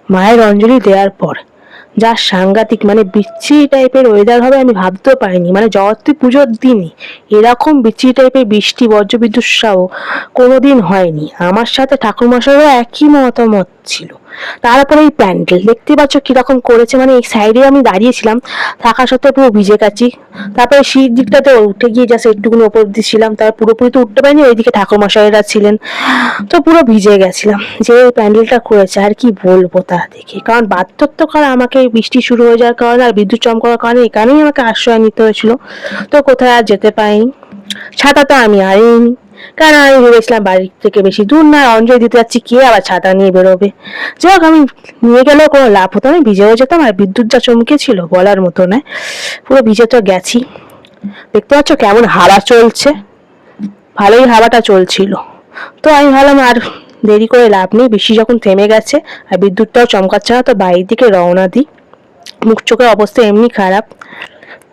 মায়ের অঞ্জলি দেওয়ার পর যা সাংঘাতিক মানে বিচ্ছিরি টাইপের ওয়েদার হবে আমি ভাবতেও পারিনি। মানে জগত্রী পুজোর দিনই এরকম বিচ্ছিরি টাইপের বৃষ্টি বজ্রবিদ্যুৎ সহ কোনোদিন হয়নি। আমার সাথে ঠাকুরমশাইও একই মতামত ছিল। তারপরে এই প্যান্ডেল দেখতে পাচ্ছ কিরকম করেছে, মানে এই সাইডে আমি দাঁড়িয়েছিলাম থাকা সত্ত্বেও পুরো ভিজে গেছি। তারপরে শীত দিকটাতে উঠে গিয়ে জাস্ট একটুকুনি ওপর দিয়েছিলাম, তার পুরোপুরি তো উঠতে পারিনি, ওইদিকে ঠাকুরমশাইরা ছিলেন, তো পুরো ভিজে গেছিলাম। যে প্যান্ডেলটা করেছে আর কি বলবো তা দেখে, কারণ বার্ধক্য করে আমাকে বৃষ্টি শুরু হয়ে যাওয়ার কারণে আর বিদ্যুৎ চমকানোর কারণে এখানেই আমাকে আশ্রয় নিতে হয়েছিল। তো কোথায় আর যেতে পারিনি, ছাতা তো আমি আনিনি, কারণ আমি ভেবেছিলাম বাড়ি থেকে বেশি দূর না, অঞ্জলি দিতে যাচ্ছি, কে আবার ছাতা নিয়ে বেরোবে। যাই হোক, আমি নিয়ে গেলেও কোনো লাভ হতো না, ভিজেও যেতাম, আর বিদ্যুৎ যা চমকেছিল বলার মতো নয়, পুরো ভিজে তো গেছি। দেখতে পাচ্ছ কেমন হাওয়া চলছে, ভালোই হাওয়াটা চলছিল। তো আমি ভাবলাম আর দেরি করে লাভ নেই, বৃষ্টি যখন থেমে গেছে আর বিদ্যুৎটাও চমকাচ্ছে না, তো বাড়ির দিকে রওনা দিই। মুখ চোখের অবস্থা এমনি খারাপ,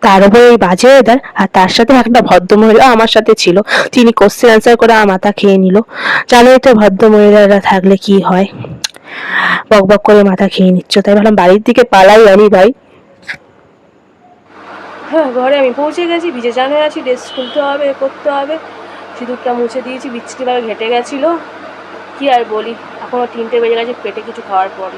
তার উপরে এই বাজে ওয়েদার, আর তার সাথে একটা ভদ্রমহিলা আমার সাথে ছিল, তিনি কোশ্চেন অ্যান্সার করে আমার মাথা খেয়ে নিল। জানোই তো ভদ্রমহিলারা থাকলে কি হয়, বক বক করে মাথা খেয়ে নিচ্ছ। তাই ভাবলাম বাড়ির দিকে পালাই আমি ভাই। হ্যাঁ, ঘরে আমি পৌঁছে গেছি, ভিজে চান হয়ে আছি, ড্রেস খুলতে হবে, করতে হবে, সিঁদুরটা মুছে দিয়েছি, বিচ্ছিরিভাবে ঘেটে গেছিলো, কি আর বলি। এখনো 3টে বেজে গেছে, পেটে কিছু খাওয়ার পর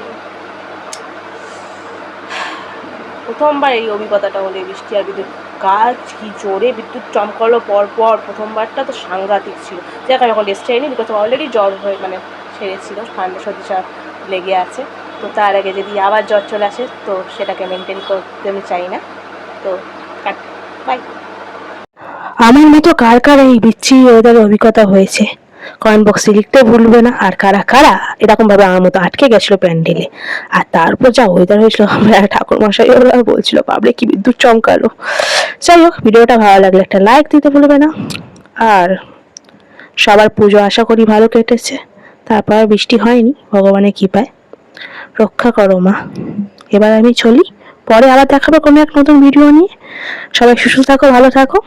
প্রথমবার এই অভিজ্ঞতাটা হলো, বৃষ্টি আর বিদ্যুৎ, গাছ কি জোরে বিদ্যুৎ চমকালো পরপর, প্রথমবারটা তো সাংঘাতিক ছিল। যাক আমি এখন রেস্ট চাইনি, বিকজ অলরেডি জ্বর হয়ে মানে সেরেছিল, ঠান্ডা সর্দি লেগে আছে। তো তার আগে যদি আবার জ্বর চলে আসে তো সেটাকে মেনটেন করতে আমি চাই না। তো বাই। আমার মতো কার কার এই বিচ্ছিরি ওয়েদারের অভিজ্ঞতা হয়েছে কমেন্ট বক্সে লিখতে ভুলবে না, আর কারা কারা এরকম ভাবে আমার মতো আটকে গেছিল প্যান্ডেলে। আর তারপর যা ওয়েদার হয়েছিল, আমরা ঠাকুর মশাই ওরা বলছিল পাবলিক কি বিদ্যুৎ চমকালো। যাই হোক, ভিডিওটা ভালো লাগলে একটা লাইক দিতে ভুলবে না। আর সবার পুজো আশা করি ভালো কেটেছে, তারপর আর বৃষ্টি হয়নি, ভগবানের কৃপায়। রক্ষা করো মা। এবার আমি চলি, পরে আবার দেখাবো কোনো এক নতুন ভিডিও নিয়ে। সবাই সুস্থ থাকো, ভালো থাকো।